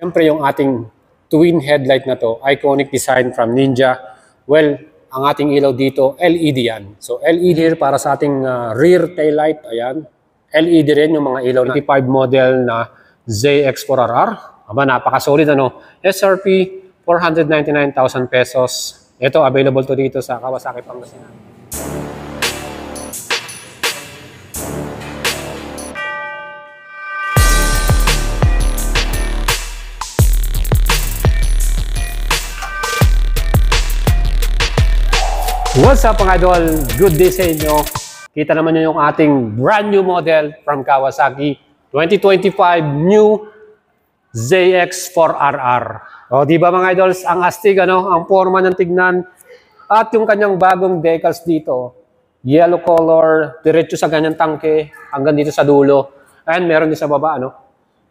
Siyempre yung ating twin headlight na to, iconic design from Ninja. Well, ang ating ilaw dito, LED yan. So LED para sa ating rear taillight, ayan. LED rin yung mga ilaw na 25 model na ZX4RR. Aba, napaka-solid ano. SRP, 499,000 pesos. Ito, available to dito sa Kawasaki Pangasinan. What's up mga idol? Good day sa inyo. Kita naman nyo yung ating brand new model from Kawasaki 2025 new ZX4RR. O di ba mga idols, ang astig ano, ang forma ng tignan at yung kanyang bagong decals dito. Yellow color, diretso sa ganyang tangke hanggang dito sa dulo. And meron din sa baba ano.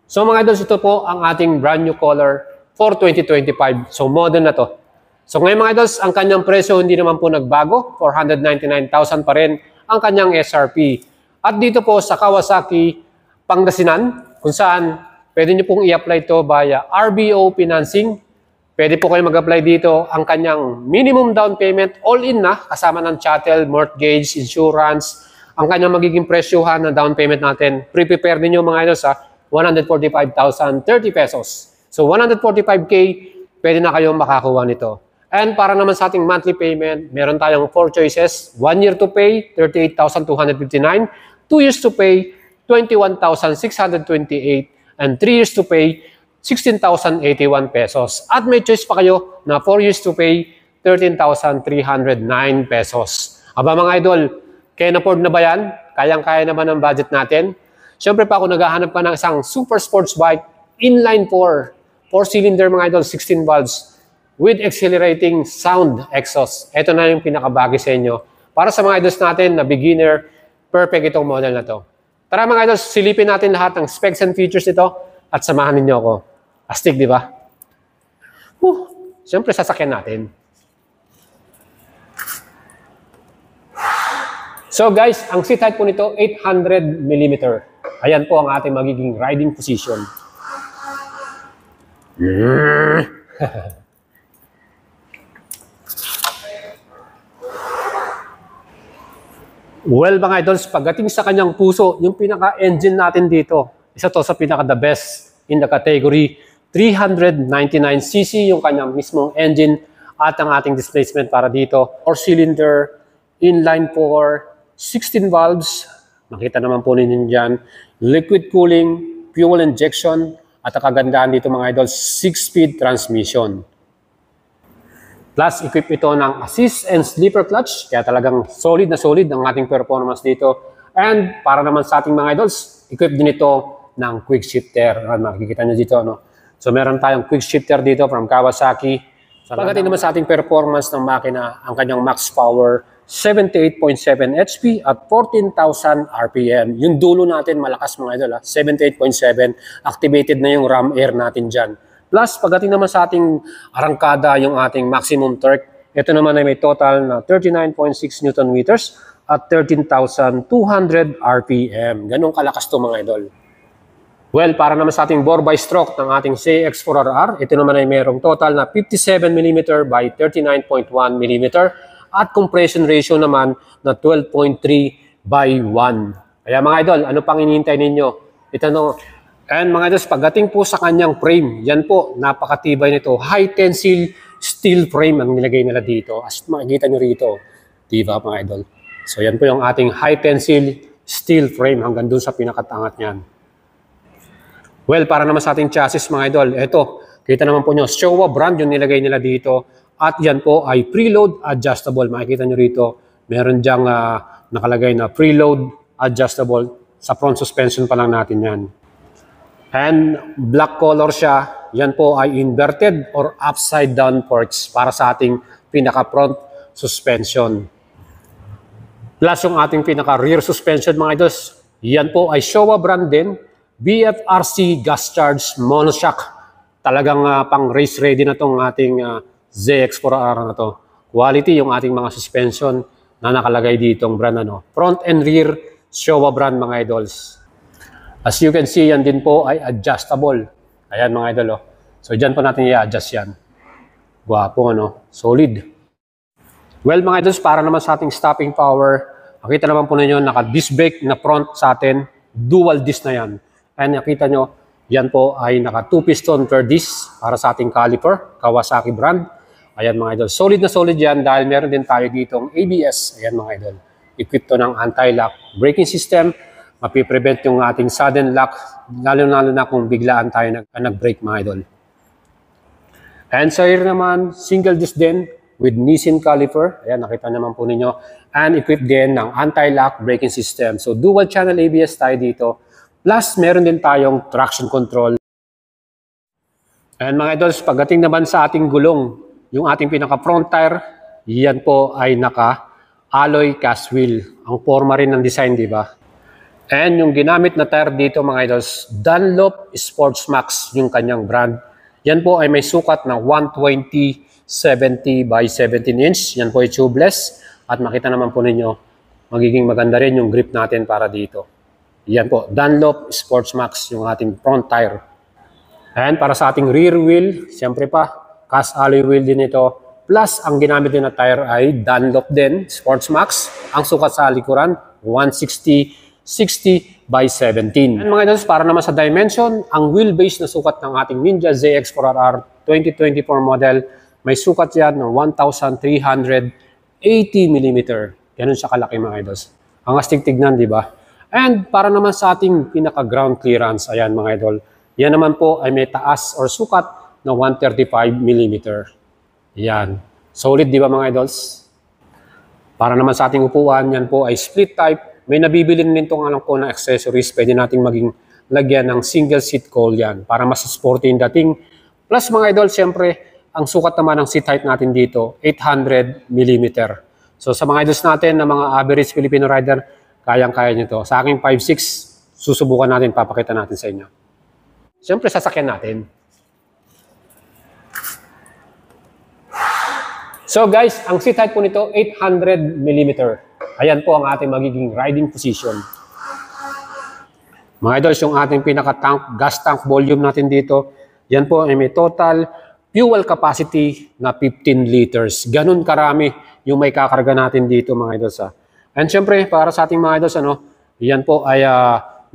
So mga idols, ito po ang ating brand new color for 2025. So modern na to. So ngayon mga idols, ang kanyang presyo hindi naman po nagbago. 499,000 pa rin ang kanyang SRP. At dito po sa Kawasaki Pangasinan, kung saan pwede nyo pong i-apply to via RBO financing. Pwede po kayo mag-apply dito. Ang kanyang minimum down payment, all-in na, kasama ng chattel, mortgage, insurance. Ang kanyang magiging presyohan na down payment natin, pre-prepare ninyo mga idols sa 145,030 pesos. So 145K, pwede na kayong makakuha nito. And para naman sa ating monthly payment, meron tayong 4 choices. 1 year to pay, 38,259. 2 years to pay, 21,628. And 3 years to pay, 16,081 pesos. At may choice pa kayo na 4 years to pay, 13,309 pesos. Aba mga idol, kaya na-afford na ba yan? Kayang-kaya naman ang budget natin? Siyempre pa ako naghahanap pa ng isang super sports bike, inline 4 cylinder mga idol, 16 valves. With accelerating sound exhaust. Ito na yung pinakabagay sa inyo. Para sa mga idols natin na beginner, perfect itong model na to. Tara mga idols, silipin natin lahat ng specs and features nito at samahan ninyo ako. Astig, di ba? Siyempre, sasakyan natin. So guys, ang seat height po nito, 800mm. Ayan po ang ating magiging riding position. Well mga idols, pagdating sa kanyang puso, yung pinaka-engine natin dito, isa to sa pinaka-the best in the category. 399cc yung kanyang mismong engine at ang ating displacement para dito. 4-cylinder, inline 4, 16 valves, makita naman po ninyo dyan. Liquid cooling, fuel injection, at ang kagandahan dito mga idols, 6-speed transmission. Plus, equip ito ng assist and sleeper clutch. Kaya talagang solid na solid ang ating performance dito. And para naman sa ating mga idols, equip din ito ng quick shifter. Makikita nyo dito. No? So meron tayong quick shifter dito from Kawasaki. Pagdating naman sa ating performance ng makina, ang kanyang max power, 78.7 HP at 14,000 RPM. Yung dulo natin malakas mga idol. 78.7. Activated na yung ram air natin dyan. Plus, pagdating naman sa ating arangkada, yung ating maximum torque, ito naman ay may total na 39.6 Nm at 13,200 RPM. Ganun kalakas to mga idol. Well, para naman sa ating bore by stroke ng ating ZX4RR, ito naman ay mayroong total na 57mm by 39.1mm at compression ratio naman na 12.3 by 1. Kaya mga idol, ano pang hinihintay ninyo? Ito no. And mga idols, pagdating po sa kanyang frame, yan po, napakatibay nito. High tensile steel frame ang nilagay nila dito. As makikita nyo rito, diba mga idol? So yan po yung ating high tensile steel frame hanggang dun sa pinakatangat niyan. Well, para naman sa ating chassis mga idol, ito, kita naman po nyo, Showa brand yung nilagay nila dito. At yan po ay preload adjustable. Makikita nyo rito, meron dyang nakalagay na preload adjustable. Sa front suspension pa lang natin yan. And black color siya, yan po ay inverted or upside down forks para sa ating pinaka-front suspension. Plus yung ating pinaka-rear suspension mga idols, yan po ay Showa brand din, BFRC gas charge monoshock. Talagang pang race ready na tong ating ZX4RR na to. Quality yung ating mga suspension na nakalagay ditong brand ano. Front and rear Showa brand mga idols. As you can see, yan din po ay adjustable. Ayan mga idol. Oh. So dyan po natin i-adjust yan. Gwapo, ano? Solid. Well, mga idols, para naman sa ating stopping power, nakita naman po ninyo, naka-disc brake na front sa atin, dual disc na yan. And nakita nyo, yan po ay naka 2 piston per disc para sa ating caliper, Kawasaki brand. Ayan mga idol, solid na solid yan dahil meron din tayo ditong ABS. Ayan mga idol, equipped to ng anti-lock braking system, mapiprevent yung ating sudden lock, lalo-lalo na kung biglaan tayo nag-brake mga idol. And sa rear naman, single disc din with Nissin caliper. Ayan, nakita naman po ninyo. And equipped din ng anti-lock braking system. So dual channel ABS tayo dito. Plus, meron din tayong traction control. And mga idols, pagdating naman sa ating gulong, yung ating pinaka-front tire, yan po ay naka-alloy cast wheel. Ang forma rin ng design, di ba? And yung ginamit na tire dito mga idols, Dunlop Sports Max, yung kanyang brand. Yan po ay may sukat na 120/70 by 17 inch. Yan po ay tubeless. At makita naman po ninyo, magiging maganda rin yung grip natin para dito. Yan po, Dunlop Sports Max, yung ating front tire. And para sa ating rear wheel, siyempre pa, cast alloy wheel din ito. Plus, ang ginamit din na tire ay Dunlop din, Sports Max. Ang sukat sa likuran, 160/60 by 17. And mga idols, para naman sa dimension, ang wheelbase na sukat ng ating Ninja ZX4RR 2024 model, may sukat yan ng 1,380mm. Ganun siya kalaki mga idols. Ang astig tignan, di ba? And para naman sa ating pinaka-ground clearance, ayan mga idol, yan naman po ay may taas or sukat na 135mm. Yan. Solid, di ba mga idols? Para naman sa ating upuan, yan po ay split type. May nabibili rin itong alam ko na accessories. Pwede nating maging lagyan ng single seat cowl yan para mas sporty yung dating. Plus mga idol, siyempre, ang sukat naman ng seat height natin dito, 800mm. So sa mga idols natin na mga average Filipino rider, kayang-kaya nyo to. Sa aking 5'6", susubukan natin, papakita natin sa inyo. Siyempre, sasakyan natin. So guys, ang seat height po nito, 800mm. Ayan po ang ating magiging riding position. Mga idols, yung ating pinaka-tank, gas tank volume natin dito, yan po ay may total fuel capacity na 15 liters. Ganun karami yung may kakarga natin dito mga idols. And syempre, para sa ating mga idols, yan po ay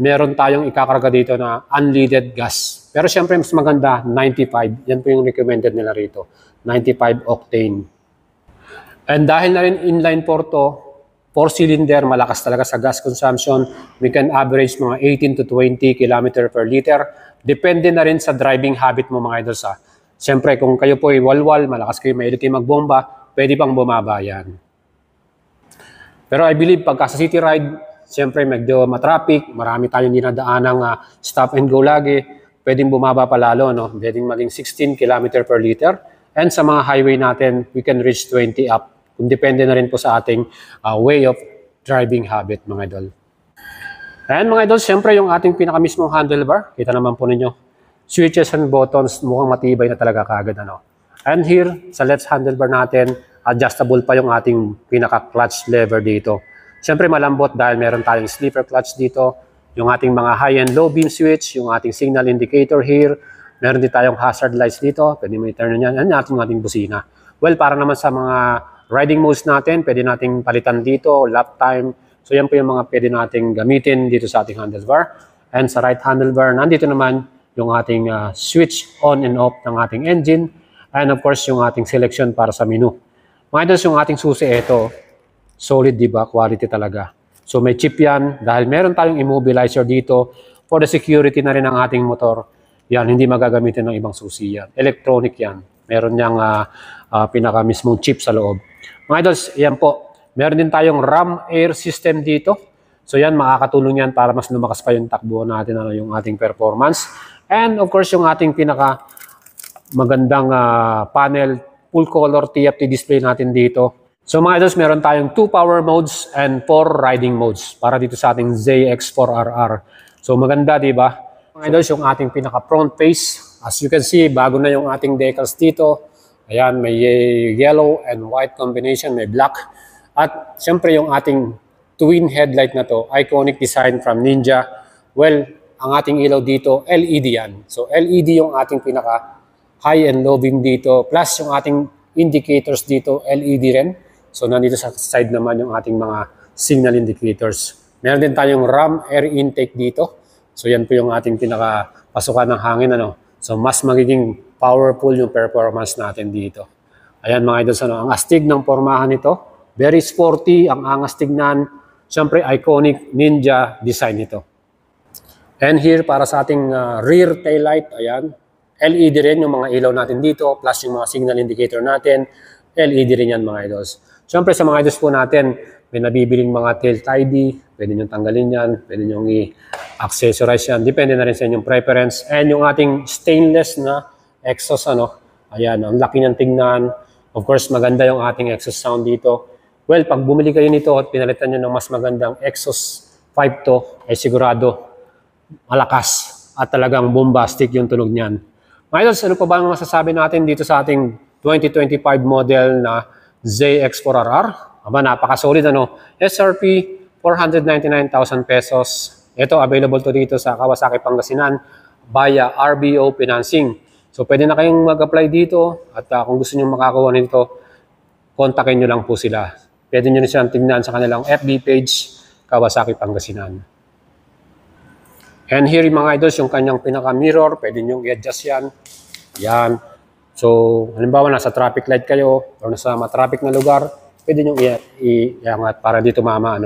meron tayong ikakarga dito na unleaded gas. Pero syempre, mas maganda, 95. Yan po yung recommended nila rito. 95 octane. And dahil na rin inline 4 to, 4-cylinder, malakas talaga sa gas consumption. We can average mga 18 to 20 km per liter. Depende na rin sa driving habit mo mga idols. Syempre, kung kayo po ay walwal, malakas kayo, mahilig kayo magbomba, pwede pang bumaba yan. Pero I believe pagka sa city ride, siyempre medyo matraffic, marami tayong dinadaanang stop and go lagi, pwedeng bumaba pa lalo, no? Pwedeng maging 16 km per liter. And sa mga highway natin, we can reach 20 up. Kung depende na rin po sa ating way of driving habit, mga idol. And mga idol, siyempre yung ating pinakamismong handlebar, kita naman po ninyo, switches and buttons, mukhang matibay na talaga kagad, ano? And here, sa left handlebar natin, adjustable pa yung ating pinaka-clutch lever dito. Siyempre malambot dahil meron tayong sleeper clutch dito, yung ating mga high and low beam switch, yung ating signal indicator here, meron din tayong hazard lights dito, pwede mo i-turn yan, and ating busina. Well, para naman sa mga riding modes natin, pwede nating palitan dito, lap time, so yan po yung mga pwede nating gamitin dito sa ating handlebar. And sa right handlebar, nandito naman yung ating switch on and off ng ating engine, and of course yung ating selection para sa menu. Mga idols, yung ating susi, ito, solid, diba? Quality talaga. So may chip yan, dahil meron tayong immobilizer dito, for the security na rin ng ating motor, yan, hindi magagamitin ng ibang susi yan. Electronic yan. Meron niyang pinaka-mismong chip sa loob. Mga idols, yan po. Meron din tayong RAM air system dito. So yan, makakatulong yan para mas lumakas pa yung takbo natin, yung ating performance. And of course, yung ating pinaka magandang panel, full color TFT display natin dito. So mga idols, meron tayong 2 power modes and 4 riding modes para dito sa ating ZX4RR. So maganda, di ba? Mga idols, yung ating pinaka front face. As you can see, bago na yung ating decals dito. Ayan, may yellow and white combination, may black. At siyempre yung ating twin headlight na to, iconic design from Ninja. Well, ang ating ilaw dito, LED yan. So LED yung ating pinaka high and low beam dito. Plus yung ating indicators dito, LED rin. So nandito sa side naman yung ating mga signal indicators. Meron din tayong RAM air intake dito. So yan po yung ating pinakapasukan ng hangin. So mas magiging powerful yung performance natin dito. Ayan mga idols, ang astig ng pormahan nito. Very sporty, ang angas tignan. Siyempre iconic Ninja design nito. And here para sa ating rear tail light, ayan. LED rin yung mga ilaw natin dito, plus yung mga signal indicator natin. LED rin yan mga idols. Siyempre sa mga idols po natin, may nabibiling mga tail tidy, pwede nyo tanggalin yan, pwede nyo i-accessorize yan. Depende na rin sa inyong preference. And yung ating stainless na exhaust, ayan, ang laki niyang tingnan. Of course, maganda yung ating exhaust sound dito. Well, pag bumili kayo nito at pinalitan nyo ng mas magandang exhaust 5 to, ay sigurado malakas at talagang bombastic yung tunog niyan. Mga idols, ano pa ba ang masasabi natin dito sa ating 2025 model na ZX4RR? Aba, napaka-solid SRP, 499,000 pesos. Ito, available to dito sa Kawasaki Pangasinan via RBO Financing. So, pwede na kayong mag-apply dito at kung gusto nyo makakuha nito, kontakin nyo lang po sila. Pwede nyo na silang tingnan sa kanilang FB page, Kawasaki Pangasinan. And here mga idols, yung kanyang pinaka-mirror, pwede nyo i-adjust yan. Yan. So, halimbawa nasa traffic light kayo o nasa matraffic na lugar, pwede nyo i-angat para dito mama.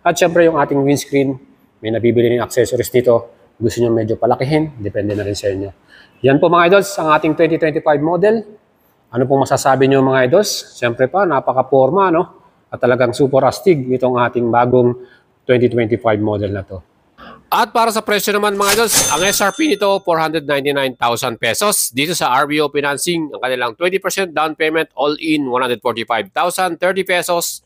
At syempre yung ating windscreen, may nabibili ng accessories dito. Gusto nyo medyo palakihin, depende na rin sa inyo. Yan po mga idols, ang ating 2025 model. Ano pong masasabi nyo mga idols? Syempre pa, napaka-forma, At talagang super astig itong ating bagong 2025 model na to. At para sa presyo naman mga idols, ang SRP nito 499,000 pesos. Dito sa RBO Financing, ang kanilang 20% down payment all in 145,030 pesos.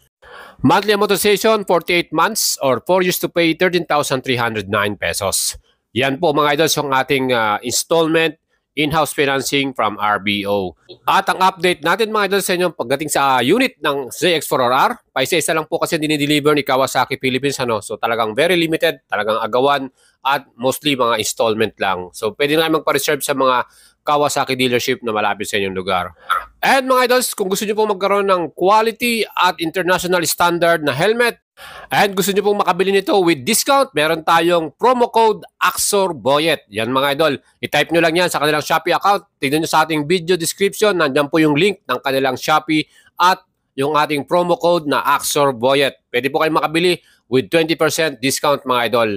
Monthly amortization 48 months or 4 years to pay 13,309 pesos. Yan po mga idols yung ating installment in-house financing from RBO. At ang update natin mga idol sa inyo pagdating sa unit ng ZX4RR, paisa-isa lang po kasi dinideliver ni Kawasaki Philippines. So talagang very limited, talagang agawan at mostly mga installment lang. So pwede na kayo magpa-reserve sa mga Kawasaki dealership na malapit sa inyong lugar. And mga idols, kung gusto nyo po magkaroon ng quality at international standard na helmet, and gusto nyo pong makabili nito with discount, meron tayong promo code AXORBOYET. Yan mga idol, i-type nyo lang yan sa kanilang Shopee account. Tignan nyo sa ating video description, nandyan po yung link ng kanilang Shopee at yung ating promo code na AXORBOYET. Pwede po kayong makabili with 20% discount mga idol.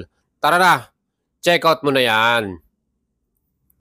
Tara na, check out mo na yan.